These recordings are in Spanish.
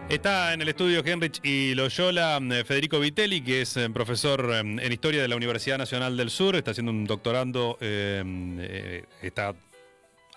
Está en el estudio Henrich y Loyola Federico Vitelli, que es profesor en Historia de la Universidad Nacional del Sur, está haciendo un doctorando, está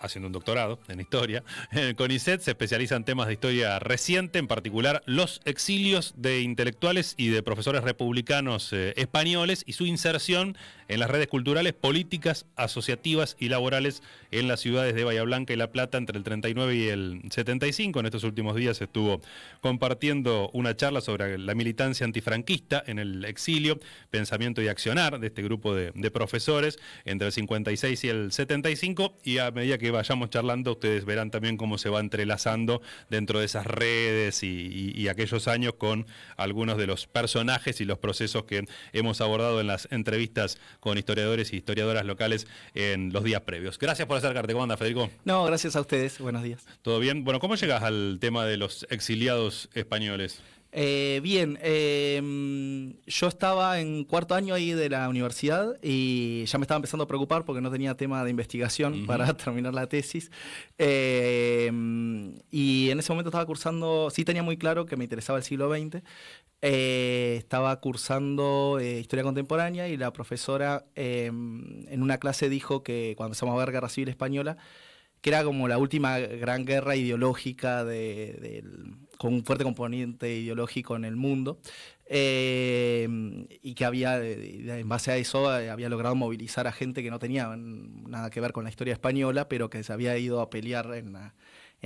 haciendo un doctorado en Historia. En el CONICET se especializa en temas de historia reciente, en particular los exilios de intelectuales y de profesores republicanos españoles y su inserción en las redes culturales, políticas, asociativas y laborales en las ciudades de Bahía Blanca y La Plata entre el 39 y el 75. En estos últimos días estuvo compartiendo una charla sobre la militancia antifranquista en el exilio, pensamiento y accionar de este grupo de profesores entre el 56 y el 75, y a medida que vayamos charlando ustedes verán también cómo se va entrelazando dentro de esas redes y aquellos años con algunos de los personajes y los procesos que hemos abordado en las entrevistas con historiadores y historiadoras locales en los días previos. Gracias por acercarte. ¿Cómo anda, Federico? No, gracias a ustedes. Buenos días. ¿Todo bien? Bueno, ¿cómo llegas al tema de los exiliados españoles? Bien, yo estaba en cuarto año ahí de la universidad y ya me estaba empezando a preocupar porque no tenía tema de investigación para terminar la tesis. Y en ese momento estaba cursando, sí tenía muy claro que me interesaba el siglo XX. Estaba cursando Historia Contemporánea y la profesora en una clase dijo que cuando empezamos a ver Guerra Civil Española, que era como la última gran guerra ideológica con un fuerte componente ideológico en el mundo, y que había, en base a eso, había logrado movilizar a gente que no tenía nada que ver con la historia española, pero que se había ido a pelear en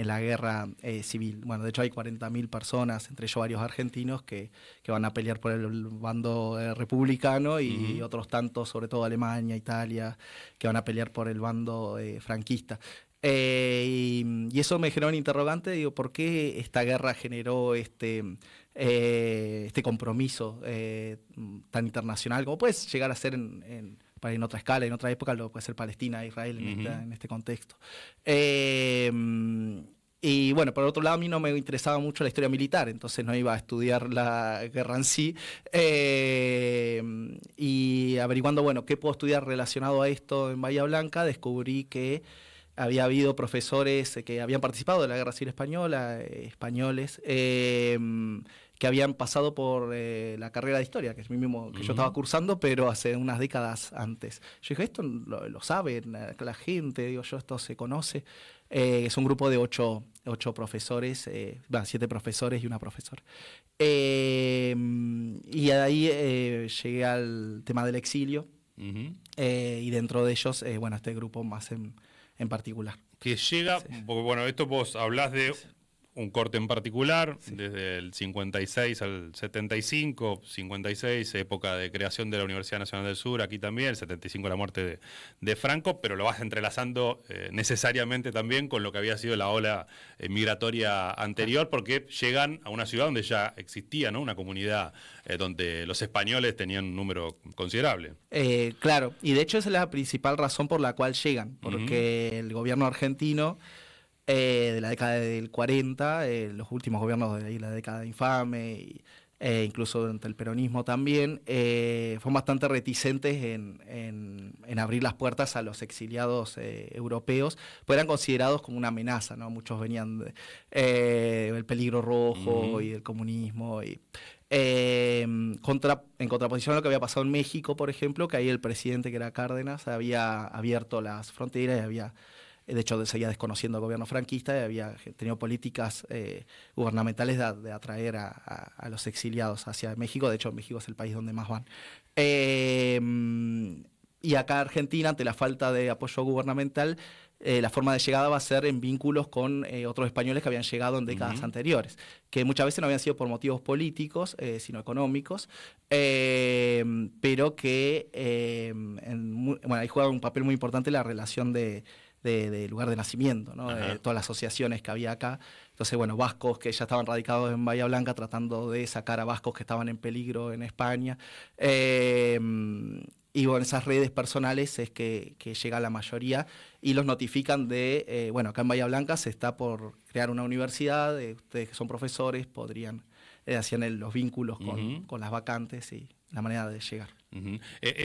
la guerra civil. Bueno, de hecho hay 40.000 personas, entre ellos varios argentinos, que van a pelear por el bando republicano y otros tantos, sobre todo Alemania, Italia, que van a pelear por el bando franquista. Y eso me generó un interrogante, digo, ¿por qué esta guerra generó este compromiso tan internacional como puede llegar a ser en otra escala, en otra época lo puede ser Palestina, Israel en este contexto? Y bueno, por otro lado, a mí no me interesaba mucho la historia militar, entonces no iba a estudiar la guerra en sí. Y averiguando, bueno, qué puedo estudiar relacionado a esto en Bahía Blanca, descubrí que había habido profesores que habían participado de la Guerra Civil Española, españoles, que habían pasado por la carrera de Historia, que es mismo que yo estaba cursando, pero hace unas décadas antes. Yo dije, esto lo sabe la gente, digo yo, esto se conoce. Es un grupo de ocho profesores, 7 profesores y una profesora. Y ahí llegué al tema del exilio, y dentro de ellos, bueno, este grupo más en particular. Que llega, porque bueno, esto vos hablás de un corte en particular, desde el 56 al 75, 56, época de creación de la Universidad Nacional del Sur, aquí también, el 75 la muerte de Franco, pero lo vas entrelazando necesariamente también con lo que había sido la ola migratoria anterior, porque llegan a una ciudad donde ya existía, ¿no?, una comunidad donde los españoles tenían un número considerable. Claro, y de hecho esa es la principal razón por la cual llegan, porque el gobierno argentino de la década del 40, los últimos gobiernos de la década infame, incluso durante el peronismo también, fueron bastante reticentes en abrir las puertas a los exiliados europeos, pues eran considerados como una amenaza, ¿no? Muchos venían del peligro rojo y del comunismo. En contraposición a lo que había pasado en México, por ejemplo, que ahí el presidente, que era Cárdenas, había abierto las fronteras y había... De hecho, seguía desconociendo el gobierno franquista y había tenido políticas gubernamentales de atraer a los exiliados hacia México. De hecho, México es el país donde más van. Y acá Argentina, ante la falta de apoyo gubernamental, la forma de llegada va a ser en vínculos con otros españoles que habían llegado en décadas anteriores, que muchas veces no habían sido por motivos políticos, sino económicos, pero que bueno, ahí juega un papel muy importante la relación de lugar de nacimiento, ¿no? Todas las asociaciones que había acá. Entonces, bueno, vascos que ya estaban radicados en Bahía Blanca tratando de sacar a vascos que estaban en peligro en España. Y bueno, esas redes personales es que llega la mayoría y los notifican de, bueno, acá en Bahía Blanca se está por crear una universidad, ustedes que son profesores podrían, hacían los vínculos con las vacantes y la manera de llegar.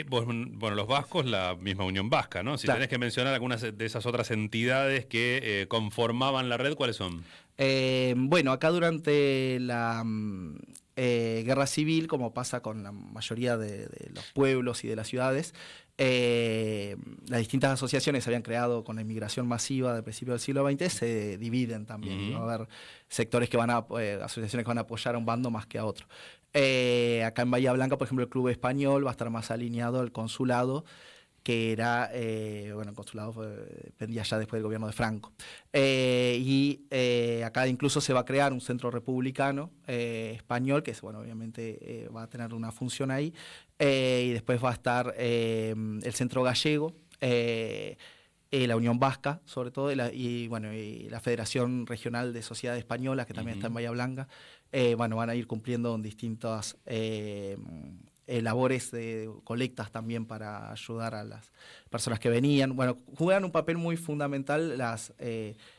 Bueno, los vascos, la misma Unión Vasca, ¿no? Si tenés que mencionar algunas de esas otras entidades que conformaban la red, ¿cuáles son? Bueno, acá durante la guerra civil, como pasa con la mayoría de los pueblos y de las ciudades, las distintas asociaciones que se habían creado con la inmigración masiva del principio del siglo XX se dividen también. Y va a haber sectores que asociaciones que van a apoyar a un bando más que a otro. Acá en Bahía Blanca, por ejemplo, el Club Español va a estar más alineado al consulado, que era, el consulado dependía ya después del gobierno de Franco. Acá incluso se va a crear un centro republicano español, que obviamente va a tener una función ahí, y después va a estar el centro gallego, la Unión Vasca, sobre todo, y la Federación Regional de Sociedades Españolas, que también está en Bahía Blanca. Van a ir cumpliendo en distintas labores de colectas también para ayudar a las personas que venían. Bueno, juegan un papel muy fundamental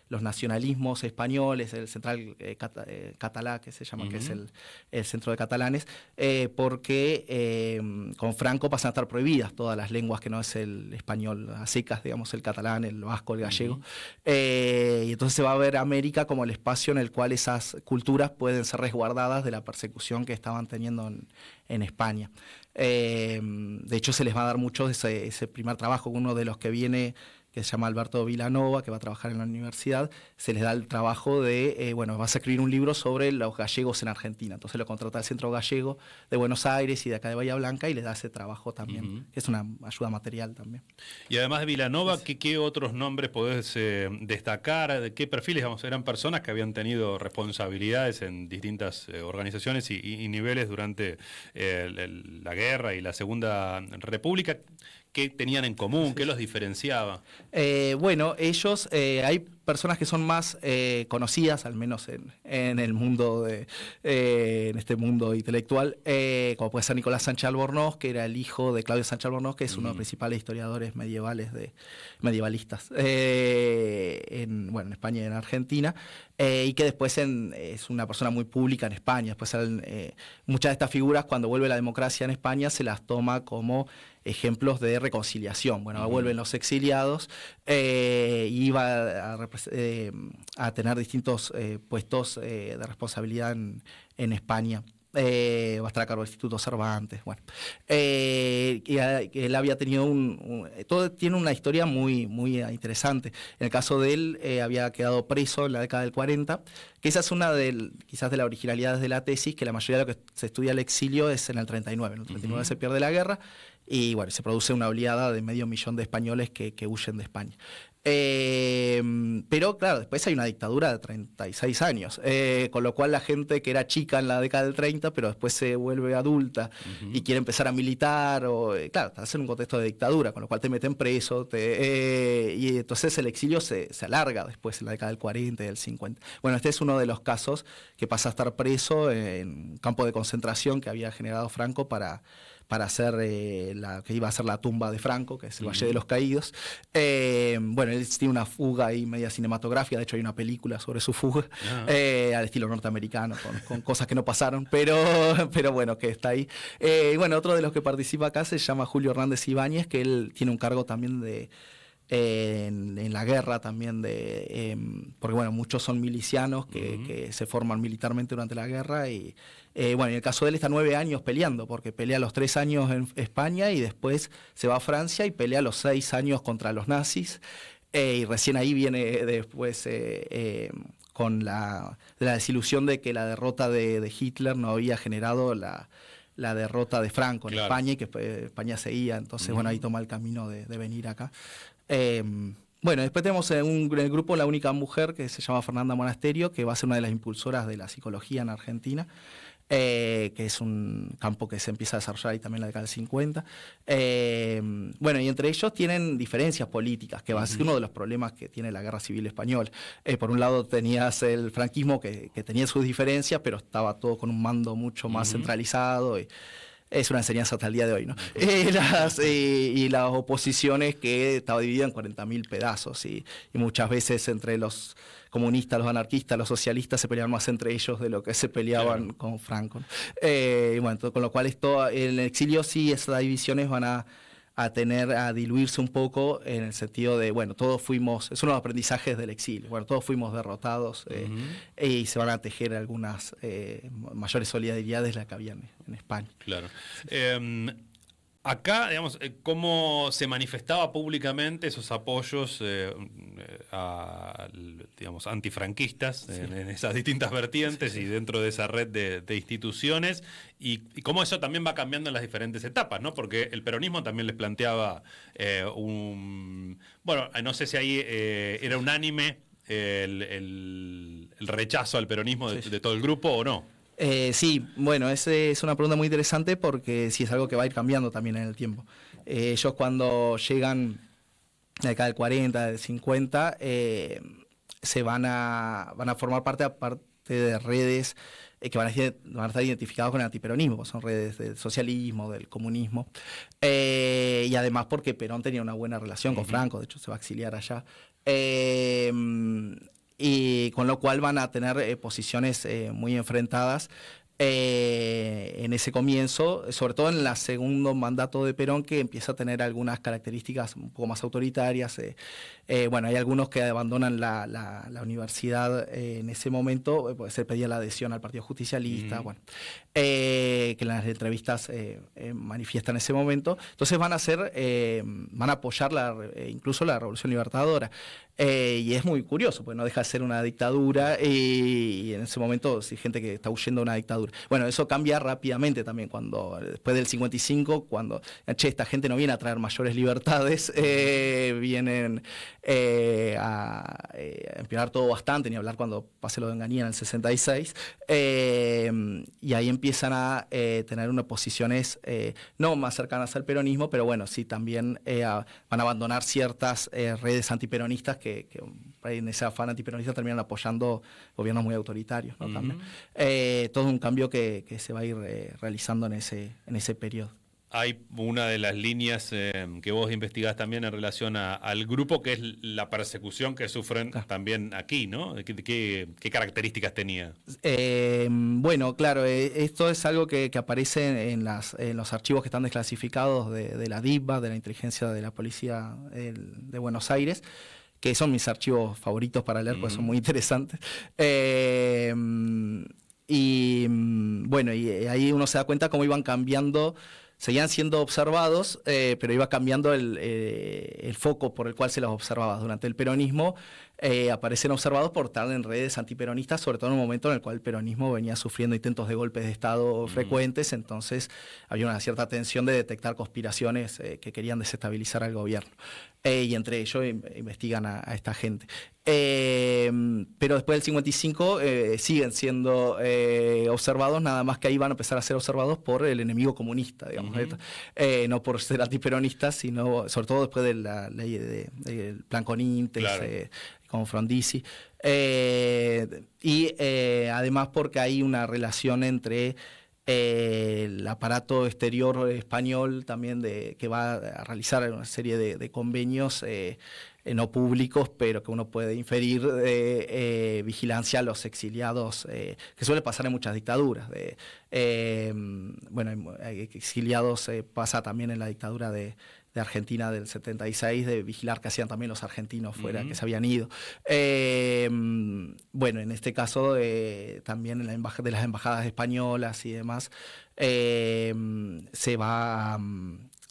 los nacionalismos españoles, el central catalá, que se llama, que es el centro de catalanes, porque con Franco pasan a estar prohibidas todas las lenguas que no es el español a secas, digamos, el catalán, el vasco, el gallego. Y entonces se va a ver América como el espacio en el cual esas culturas pueden ser resguardadas de la persecución que estaban teniendo en España. De hecho, se les va a dar mucho ese primer trabajo. Uno de los que viene, que se llama Alberto Vilanova, que va a trabajar en la universidad, se les da el trabajo de, vas a escribir un libro sobre los gallegos en Argentina. Entonces lo contrata el Centro Gallego de Buenos Aires y de acá de Bahía Blanca y les da ese trabajo también, que es una ayuda material también. Y además de Vilanova, ¿qué otros nombres podés destacar? ¿De qué perfiles? Eran personas que habían tenido responsabilidades en distintas organizaciones y niveles durante la guerra y la Segunda República. ¿Qué tenían en común? ¿Qué los diferenciaba? Ellos, hay personas que son más conocidas, al menos en el mundo en este mundo intelectual, como puede ser Nicolás Sánchez Albornoz, que era el hijo de Claudio Sánchez Albornoz, que es uno de los principales historiadores medievalistas en España y en Argentina, y que después es una persona muy pública en España. Después muchas de estas figuras, cuando vuelve la democracia en España, se las toma como ejemplos de reconciliación. Vuelven los exiliados y va a tener distintos puestos de responsabilidad en España. Va a estar a cargo del Instituto Cervantes. Él había tenido todo tiene una historia muy, muy interesante. En el caso de él, había quedado preso en la década del 40, que esa es una quizás de las originalidades de la tesis, que la mayoría de lo que se estudia el exilio es en el 39. En el 39 se pierde la guerra y se produce una oleada de 500.000 de españoles que huyen de España. Pero claro, después hay una dictadura de 36 años, con lo cual la gente que era chica en la década del 30, pero después se vuelve adulta y quiere empezar a militar, claro, estás en un contexto de dictadura, con lo cual te meten preso, y entonces el exilio se alarga después en la década del 40 y del 50. Este es uno de los casos que pasa a estar preso en un campo de concentración que había generado Franco para hacer que iba a ser la tumba de Franco, que es el Valle de los Caídos. Él tiene una fuga ahí media cinematográfica, de hecho hay una película sobre su fuga, al estilo norteamericano, con cosas que no pasaron, pero que está ahí. Otro de los que participa acá se llama Julio Hernández Ibáñez, que él tiene un cargo también en la guerra también, porque muchos son milicianos que se forman militarmente durante la guerra y en el caso de él está 9 años peleando, porque pelea los 3 años en España y después se va a Francia y pelea los 6 años contra los nazis, y recién ahí viene después con la desilusión de que la derrota de Hitler no había generado la derrota de Franco en España, y que España seguía, entonces ahí toma el camino de venir acá. Después tenemos en el grupo la única mujer, que se llama Fernanda Monasterio, que va a ser una de las impulsoras de la psicología en Argentina, que es un campo que se empieza a desarrollar ahí también en la década del 50. Y entre ellos tienen diferencias políticas, que va a ser uno de los problemas que tiene la Guerra Civil Española. Por un lado tenías el franquismo que tenía sus diferencias, pero estaba todo con un mando mucho más centralizado, y es una enseñanza hasta el día de hoy, ¿no? Y las oposiciones, que estaba dividida en 40.000 pedazos, y muchas veces entre los comunistas, los anarquistas, los socialistas se peleaban más entre ellos de lo que se peleaban con Franco, ¿no? Con lo cual en el exilio sí esas divisiones van a a diluirse un poco en el sentido de, bueno, todos fuimos, es uno de los aprendizajes del exilio, bueno, todos fuimos derrotados y se van a tejer algunas mayores solidaridades de las que había en España. Claro. Acá, digamos, ¿cómo se manifestaba públicamente esos apoyos digamos, antifranquistas en esas distintas vertientes y dentro de esa red de instituciones? Y cómo eso también va cambiando en las diferentes etapas, ¿no? Porque el peronismo también les planteaba bueno, no sé si ahí era unánime el rechazo al peronismo de todo el grupo o no. Sí, bueno, esa es una pregunta muy interesante porque sí es algo que va a ir cambiando también en el tiempo. Ellos cuando llegan a la década del 40, del 50, se van a formar parte de redes que van a estar identificados con el antiperonismo, son redes del socialismo, del comunismo, y además porque Perón tenía una buena relación con Franco, de hecho se va a exiliar allá. Y con lo cual van a tener posiciones muy enfrentadas en ese comienzo, sobre todo en el segundo mandato de Perón, que empieza a tener algunas características un poco más autoritarias. Bueno, hay algunos que abandonan la universidad en ese momento, pues se pedía la adhesión al Partido Justicialista, bueno, que en las entrevistas manifiestan en ese momento. Entonces van a apoyar incluso la Revolución Libertadora. Y es muy curioso, porque no deja de ser una dictadura y en ese momento hay gente que está huyendo de una dictadura. Bueno, eso cambia rápidamente también después del 55, cuando, esta gente no viene a traer mayores libertades, vienen a empeorar todo bastante, ni hablar cuando pase lo de Onganía en el 66, y ahí empiezan a tener unas posiciones no más cercanas al peronismo, pero bueno, sí también van a abandonar ciertas redes antiperonistas que en ese afán antiperonista terminan apoyando gobiernos muy autoritarios, ¿no? También. Todo un cambio que se va a ir realizando en ese periodo. Hay una de las líneas que vos investigás también en relación al grupo, que es la persecución que sufren también aquí, ¿no? ¿Qué características tenía? Bueno, claro, esto es algo que aparece en los archivos que están desclasificados de la DIVA, de la inteligencia de la policía de Buenos Aires, que son mis archivos favoritos para leer, porque son muy interesantes. Y bueno, y ahí uno se da cuenta cómo iban cambiando, seguían siendo observados, pero iba cambiando el foco por el cual se los observaba. Durante el peronismo aparecen observados por estar en redes antiperonistas, sobre todo en un momento en el cual el peronismo venía sufriendo intentos de golpes de Estado frecuentes, entonces había una cierta tensión de detectar conspiraciones que querían desestabilizar al gobierno. Y entre ellos investigan a esta gente. Pero después del 55 siguen siendo observados, nada más que ahí van a empezar a ser observados por el enemigo comunista, digamos, no por ser antiperonistas, sino sobre todo después de la ley del plan Conintes, claro, con Frondizi, y además porque hay una relación entre el aparato exterior español también que va a realizar una serie de convenios no públicos, pero que uno puede inferir de vigilancia a los exiliados, que suele pasar en muchas dictaduras. Bueno, exiliados pasa también en la dictadura de Argentina del 76, de vigilar que hacían también los argentinos fuera, que se habían ido. Bueno, en este caso también en de las embajadas españolas y demás, se va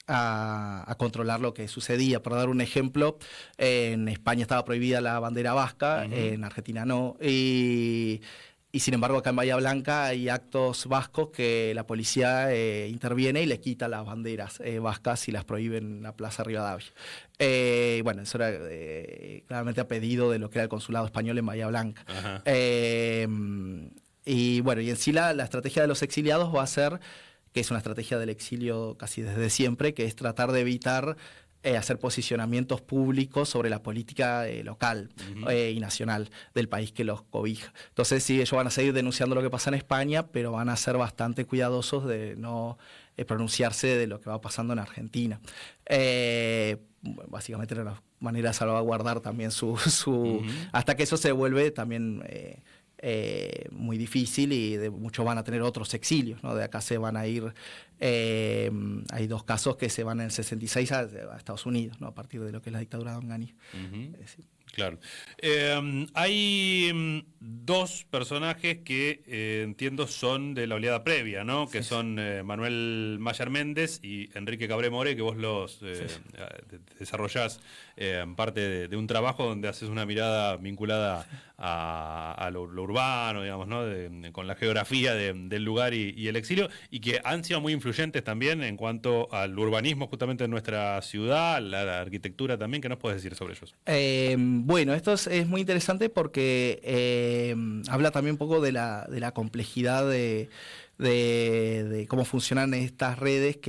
a controlar lo que sucedía. Por dar un ejemplo, en España estaba prohibida la bandera vasca, en Argentina no, y sin embargo acá en Bahía Blanca hay actos vascos que la policía interviene y le quita las banderas vascas y las prohíbe en la Plaza Rivadavia. Bueno, eso era claramente a pedido de lo que era el consulado español en Bahía Blanca. Y bueno, y en sí la estrategia de los exiliados va a ser, que es una estrategia del exilio casi desde siempre, que es tratar de evitar hacer posicionamientos públicos sobre la política local y nacional del país que los cobija. Entonces sí, ellos van a seguir denunciando lo que pasa en España, pero van a ser bastante cuidadosos de no pronunciarse de lo que va pasando en Argentina. Básicamente era una manera de salvaguardar también hasta que eso se vuelve también muy difícil y muchos van a tener otros exilios, ¿no? De acá se van a ir, hay 2 casos que se van en el 66 a Estados Unidos, ¿no? A partir de lo que es la dictadura de Onganía. Claro. Hay 2 personajes que entiendo son de la oleada previa, ¿no? Que son Manuel Mayer Méndez y Enrique Cabré Moré, que vos los desarrollás en parte de un trabajo donde haces una mirada vinculada a lo urbano, digamos, ¿no? Con la geografía del lugar y el exilio, y que han sido muy influyentes también en cuanto al urbanismo justamente en nuestra ciudad, la arquitectura también. ¿Qué nos puedes decir sobre ellos? Bueno, esto es muy interesante porque habla también un poco de la complejidad de cómo funcionan estas redes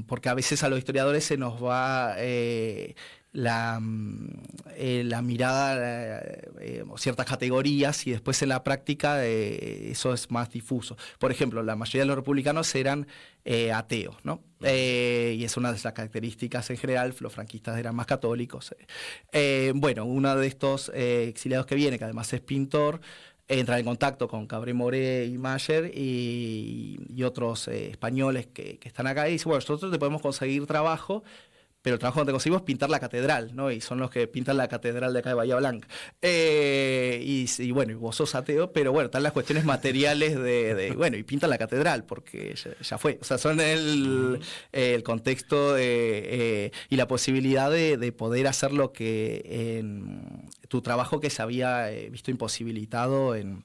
porque a veces a los historiadores se nos va la mirada o ciertas categorías y después en la práctica eso es más difuso. Por ejemplo, la mayoría de los republicanos eran ateos, ¿no? Y es una de las características en general. Los franquistas eran más católicos. Bueno, uno de estos exiliados que viene, que además es pintor, entra en contacto con Cabré Moré y Mayer y otros españoles que están acá y dice, bueno, nosotros te podemos conseguir trabajo, pero el trabajo que conseguimos es pintar la catedral, ¿no? Y son los que pintan la catedral de acá de Bahía Blanca. Y bueno, y vos sos ateo, pero bueno, están las cuestiones materiales bueno, y pintan la catedral, porque ya fue. O sea, son el contexto y la posibilidad de poder hacer lo que en tu trabajo que se había visto imposibilitado en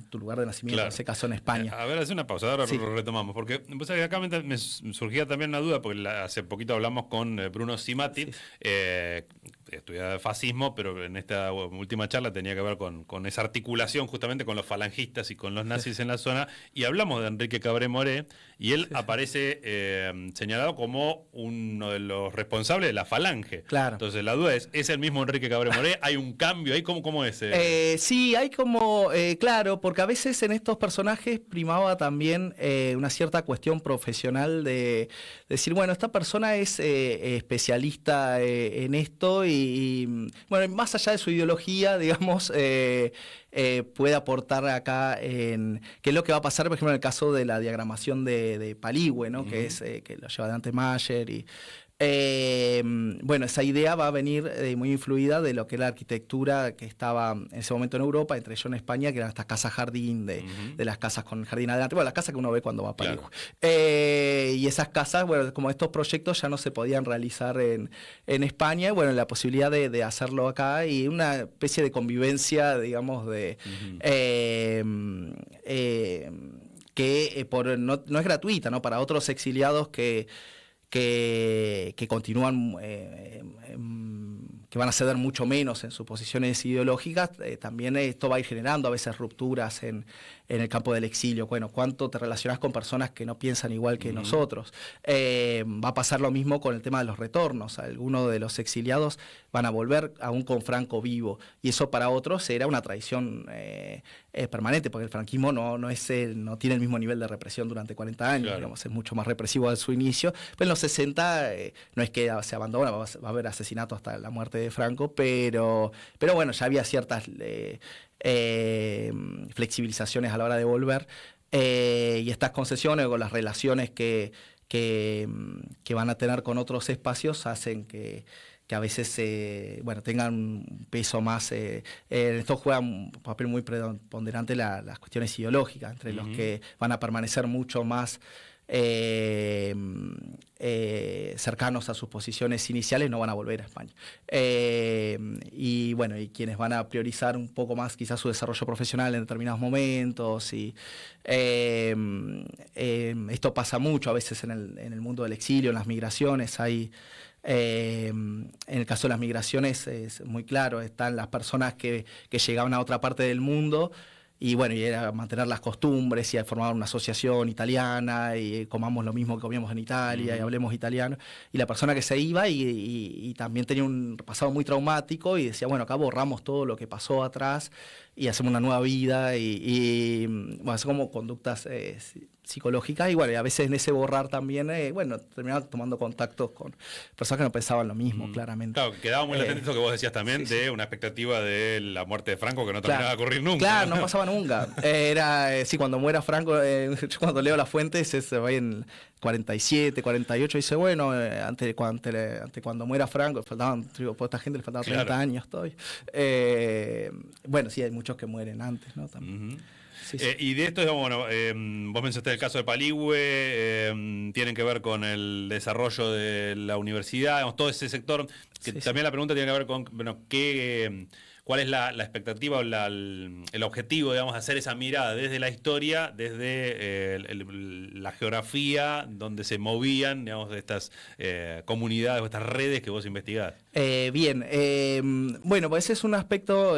tu lugar de nacimiento, claro. En ese caso en España. A ver, hace una pausa, ahora retomamos, porque vos sabés que acá me surgía también una duda, porque hace poquito hablamos con Bruno Cimati, estudiaba fascismo, pero en esta última charla tenía que ver con esa articulación justamente con los falangistas y con los nazis en la zona, y hablamos de Enrique Cabré Moré, y él aparece señalado como uno de los responsables de la falange. Claro. Entonces la duda ¿es el mismo Enrique Cabré Moré? ¿Hay un cambio ahí? ¿Cómo es? Sí, hay como, claro, porque a veces en estos personajes primaba también una cierta cuestión profesional de decir, bueno, esta persona es especialista en esto y, bueno, más allá de su ideología, digamos, puede aportar acá en qué es lo que va a pasar, por ejemplo, en el caso de la diagramación de Paligüe, ¿no? Que es que lo lleva adelante Mayer y bueno, esa idea va a venir muy influida de lo que es la arquitectura que estaba en ese momento en Europa, entre ellos en España, que eran estas casas jardín, de las casas con jardín adelante, bueno, las casas que uno ve cuando va a Paligüe. Claro. Y esas casas, bueno, como estos proyectos ya no se podían realizar en España, y bueno, la posibilidad de hacerlo acá y una especie de convivencia, digamos, que no es gratuita, ¿no? Para otros exiliados que continúan, que van a ceder mucho menos en sus posiciones ideológicas, también esto va a ir generando a veces rupturas en el campo del exilio. Bueno, ¿cuánto te relacionás con personas que no piensan igual que nosotros? Va a pasar lo mismo con el tema de los retornos. Algunos de los exiliados van a volver aún con Franco vivo, y eso para otros era una traición permanente, porque el franquismo no tiene el mismo nivel de represión durante 40 años, claro. Digamos, es mucho más represivo de su inicio, pero en los 60 no es que se abandona, va a haber asesinato hasta la muerte de Franco, pero bueno, ya había ciertas flexibilizaciones a la hora de volver, y estas concesiones o las relaciones que van a tener con otros espacios hacen que a veces tengan un peso más. Esto juega un papel muy preponderante las cuestiones ideológicas, entre los que van a permanecer mucho más cercanos a sus posiciones iniciales no van a volver a España. Y bueno, y quienes van a priorizar un poco más quizás su desarrollo profesional en determinados momentos. Y esto pasa mucho a veces en el mundo del exilio, en las migraciones. En el caso de las migraciones es muy claro, están las personas que llegaban a otra parte del mundo y bueno, y era mantener las costumbres y formar una asociación italiana y comamos lo mismo que comíamos en Italia y hablemos italiano, y la persona que se iba y también tenía un pasado muy traumático y decía, bueno, acá borramos todo lo que pasó atrás y hacemos una nueva vida y bueno, son como conductas psicológicas, y bueno, y a veces en ese borrar también, bueno, terminaba tomando contactos con personas que no pensaban lo mismo, claramente. Claro, quedaba muy latente eso que vos decías también, sí, de una expectativa de la muerte de Franco que no terminaba de ocurrir nunca. Claro, no pasaba nunca. Sí, cuando muera Franco, yo cuando leo las fuentes, se va en 47, 48, dice, bueno, cuando muera Franco, faltaban, por esta gente le faltaban 30 años todavía. Bueno, sí, hay muchos que mueren antes, ¿no? También. Sí. Y de esto, digamos, bueno, vos mencionaste el caso de Paligüe, tienen que ver con el desarrollo de la universidad, digamos, todo ese sector, que también la pregunta tiene que ver con, bueno, ¿cuál es la expectativa o el objetivo, digamos, de hacer esa mirada desde la historia, desde la geografía, donde se movían, digamos, de estas comunidades o estas redes que vos investigás? Bien, bueno, pues ese es un aspecto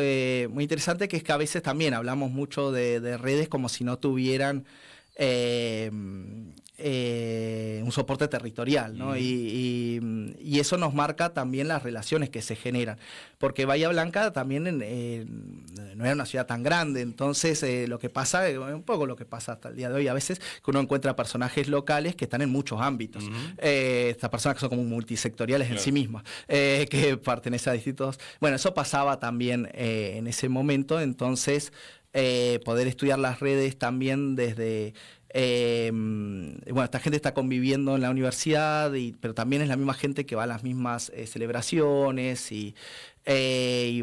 muy interesante, que es que a veces también hablamos mucho de redes como si no tuvieran un soporte territorial, ¿no? Y eso nos marca también las relaciones que se generan, porque Bahía Blanca también no era una ciudad tan grande, entonces lo que pasa, un poco lo que pasa hasta el día de hoy, a veces que uno encuentra personajes locales que están en muchos ámbitos, estas personas que son como multisectoriales en sí mismas, que pertenecen a distintos... Bueno, eso pasaba también en ese momento, entonces poder estudiar las redes también desde... bueno, esta gente está conviviendo en la universidad, pero también es la misma gente que va a las mismas celebraciones y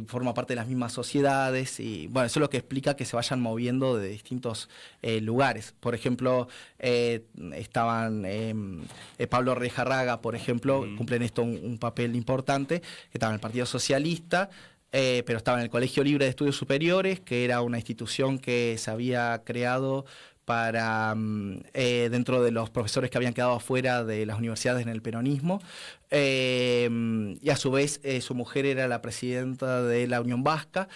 forma parte de las mismas sociedades, y bueno, eso es lo que explica que se vayan moviendo de distintos lugares. Por ejemplo, estaban Pablo Rejarraga, por ejemplo, cumplen esto un papel importante, que estaba en el Partido Socialista, pero estaba en el Colegio Libre de Estudios Superiores, que era una institución que se había creado para dentro de los profesores que habían quedado afuera de las universidades en el peronismo, y a su vez su mujer era la presidenta de la Unión Vasca.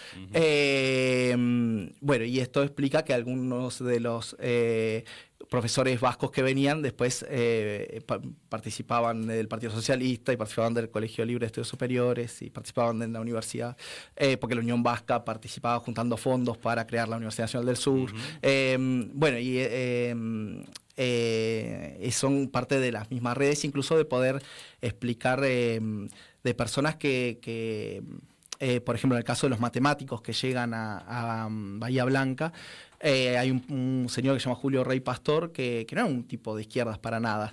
Bueno, y esto explica que algunos de los profesores vascos que venían después participaban del Partido Socialista y participaban del Colegio Libre de Estudios Superiores y participaban en la universidad, porque la Unión Vasca participaba juntando fondos para crear la Universidad Nacional del Sur. Bueno, y son parte de las mismas redes, incluso de poder explicar de personas que por ejemplo, en el caso de los matemáticos que llegan a Bahía Blanca, hay un señor que se llama Julio Rey Pastor, que no era un tipo de izquierdas para nada,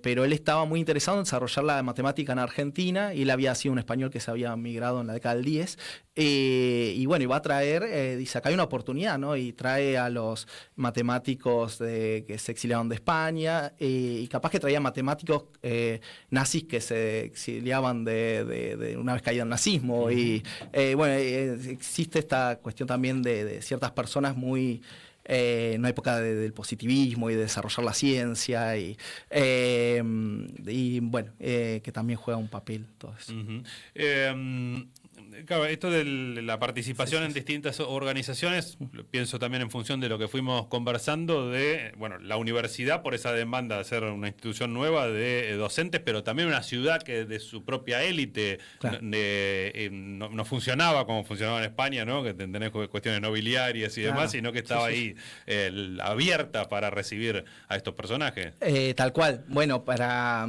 pero él estaba muy interesado en desarrollar la matemática en Argentina, y él había sido un español que se había migrado en la década del 10, y bueno, y va a traer, dice, acá hay una oportunidad, ¿no? Y trae a los matemáticos que se exiliaron de España, y capaz que traía matemáticos nazis que se exiliaban de una vez caído el nazismo, y bueno, existe esta cuestión también de ciertas personas muy en una época del positivismo y de desarrollar la ciencia, y bueno, que también juega un papel todo eso. Claro, esto de la participación en distintas organizaciones, pienso también en función de lo que fuimos conversando de, bueno, la universidad por esa demanda de ser una institución nueva de docentes, pero también una ciudad que de su propia élite no funcionaba como funcionaba en España, ¿no? Que tenés cuestiones nobiliarias y demás, sino que estaba ahí abierta para recibir a estos personajes. Tal cual. Bueno, a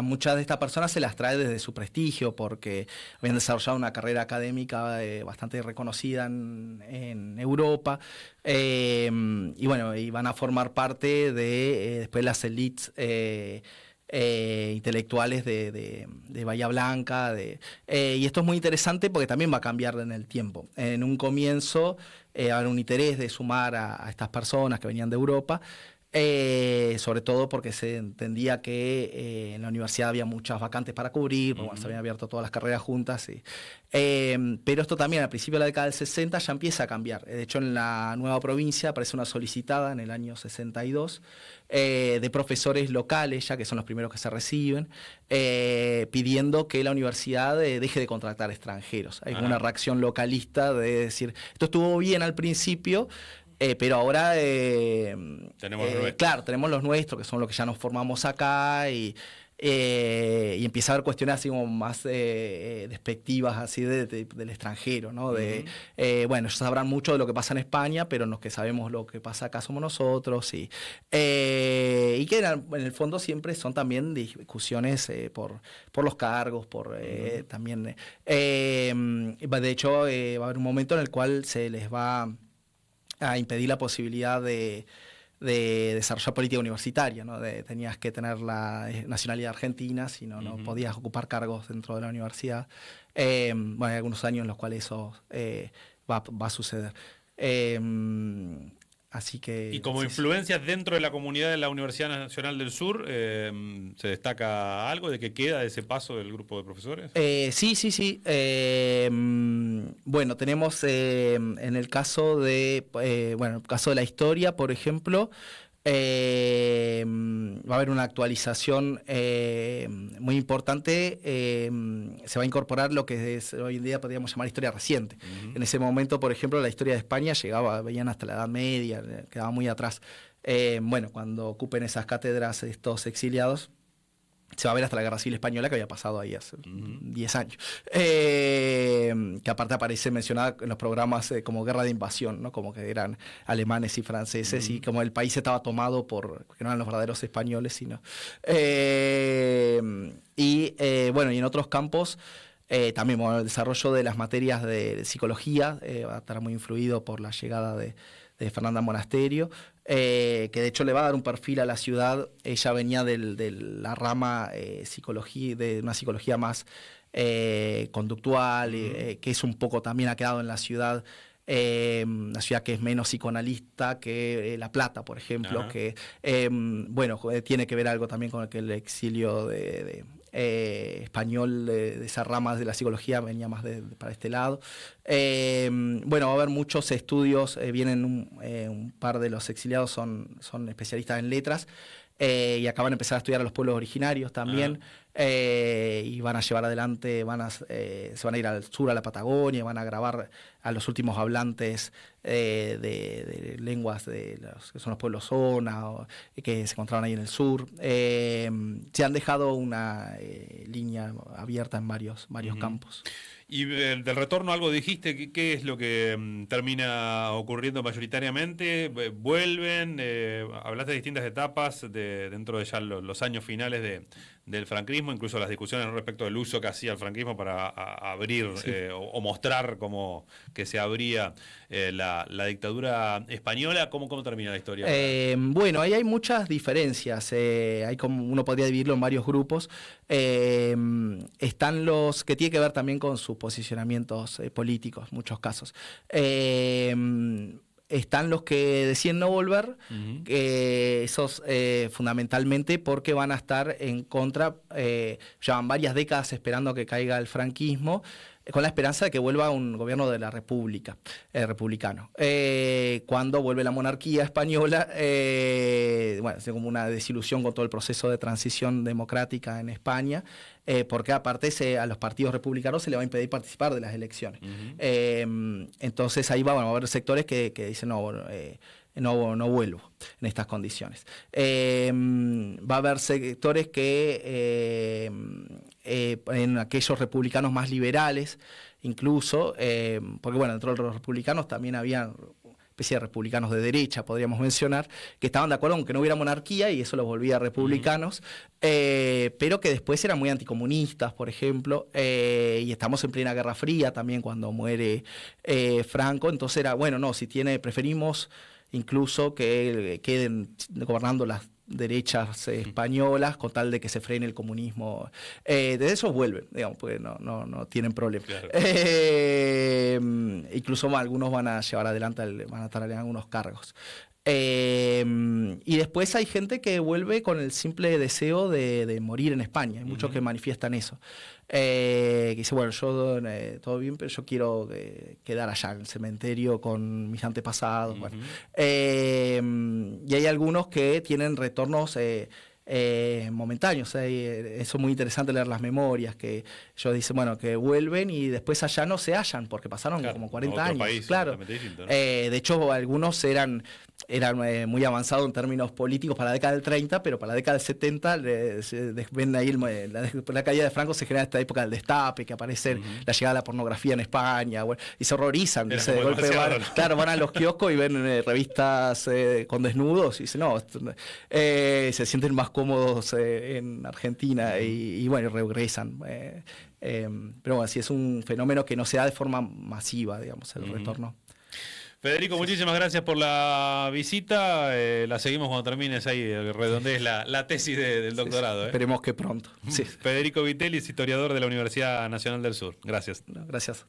muchas de estas personas se las trae desde su prestigio, porque habían desarrollado una carrera académica bastante reconocida en Europa, y bueno, y van a formar parte de después las élites intelectuales de Bahía Blanca, y esto es muy interesante porque también va a cambiar en el tiempo. En un comienzo había un interés de sumar a estas personas que venían de Europa, sobre todo porque se entendía que en la universidad había muchas vacantes para cubrir, porque bueno, se habían abierto todas las carreras juntas. Pero esto también al principio de la década del 60 ya empieza a cambiar. De hecho, en la nueva provincia aparece una solicitada en el año 62 de profesores locales, ya que son los primeros que se reciben, pidiendo que la universidad deje de contratar extranjeros. Hay una reacción localista de decir, esto estuvo bien al principio, Pero ahora, Tenemos tenemos los nuestros, que son los que ya nos formamos acá, y empieza a haber cuestiones así como más despectivas así del extranjero, ¿no? Bueno, ellos sabrán mucho de lo que pasa en España, pero los que sabemos lo que pasa acá somos nosotros, y que en el fondo siempre son también discusiones por los cargos, también... de hecho, va a haber un momento en el cual se les va a impedir la posibilidad de desarrollar política universitaria, ¿no? Tenías que tener la nacionalidad argentina, si no, no podías ocupar cargos dentro de la universidad. Bueno, hay algunos años en los cuales eso va a suceder. Así que... Y como influencias dentro de la comunidad de la Universidad Nacional del Sur, ¿se destaca algo de que queda de ese paso del grupo de profesores? Sí. Bueno, tenemos en el caso de la historia, por ejemplo, va a haber una actualización muy importante. Se va a incorporar lo que hoy en día podríamos llamar historia reciente. En ese momento, por ejemplo, la historia de España veían hasta la Edad Media, quedaba muy atrás. Bueno, cuando ocupen esas cátedras estos exiliados, se va a ver hasta la Guerra Civil Española, que había pasado ahí hace 10 años. Que aparte aparece mencionada en los programas como guerra de invasión, ¿no? Como que eran alemanes y franceses, y como el país estaba tomado que no eran los verdaderos españoles, sino... bueno, y en otros campos... también el desarrollo de las materias de psicología va a estar muy influido por la llegada de Fernanda Monasterio, que de hecho le va a dar un perfil a la ciudad. Ella venía de la rama psicología, de una psicología más conductual, que es un poco también ha quedado en la ciudad. Una ciudad que es menos psicoanalista que La Plata, por ejemplo, que tiene que ver algo también con el exilio español de esas ramas de la psicología venía más para este lado. Va a haber muchos estudios, vienen un par de los exiliados son especialistas en letras, y acaban de empezar a estudiar a los pueblos originarios también. Y van a llevar adelante, se van a ir al sur, a la Patagonia, van a grabar a los últimos hablantes de lenguas que son los pueblos zona, que se encontraban ahí en el sur. Se han dejado una línea abierta en varios campos. Y del retorno algo dijiste, ¿qué es lo que termina ocurriendo mayoritariamente? ¿Vuelven? Hablaste de distintas etapas dentro de ya los años finales del franquismo, incluso las discusiones respecto del uso que hacía el franquismo para abrir o mostrar cómo que se abría la dictadura española. ¿Cómo termina la historia? Bueno, ahí hay muchas diferencias. Hay como uno podría dividirlo en varios grupos. Están los que tienen que ver también con sus posicionamientos políticos, en muchos casos. Están los que deciden no volver, esos fundamentalmente porque van a estar en contra, llevan varias décadas esperando que caiga el franquismo, con la esperanza de que vuelva un gobierno de la República, republicano. Cuando vuelve la monarquía española, es como una desilusión con todo el proceso de transición democrática en España, porque aparte a los partidos republicanos se les va a impedir participar de las elecciones. Entonces ahí va a haber sectores que dicen no vuelvo en estas condiciones. Va a haber sectores que en aquellos republicanos más liberales, incluso, porque dentro de los republicanos también había especie de republicanos de derecha, podríamos mencionar, que estaban de acuerdo con que no hubiera monarquía y eso los volvía republicanos, pero que después eran muy anticomunistas, por ejemplo, y estamos en plena Guerra Fría también cuando muere Franco, entonces era, preferimos incluso que queden gobernando las derechas españolas con tal de que se frene el comunismo. De esos vuelven, digamos, porque no tienen problema. Claro. Incluso algunos van a llevar adelante, van a estar en algunos cargos. Y después hay gente que vuelve con el simple deseo de morir en España. Hay muchos que manifiestan eso. Que dice, yo todo bien, pero yo quiero quedar allá en el cementerio con mis antepasados. Y hay algunos que tienen retornos momentáneos. Eso es muy interesante leer las memorias, que ellos dicen, bueno, que vuelven y después allá no se hallan, porque pasaron como 40 otro años. país, claro. distinto, ¿no? De hecho, algunos eran muy avanzados en términos políticos para la década del 30, pero para la década del 70 ven ahí la caída de Franco, se genera esta época del destape, que aparece la llegada de la pornografía en España, bueno, y se horrorizan. De golpe van a los kioscos y ven revistas con desnudos y dicen, no, se sienten más cómodos en Argentina y bueno, regresan. Pero bueno, sí es un fenómeno que no se da de forma masiva, digamos, el retorno. Federico, muchísimas gracias por la visita. La seguimos cuando termines ahí, redondees la tesis del doctorado. Esperemos que pronto. Federico Vitelli es historiador de la Universidad Nacional del Sur. Gracias. Gracias.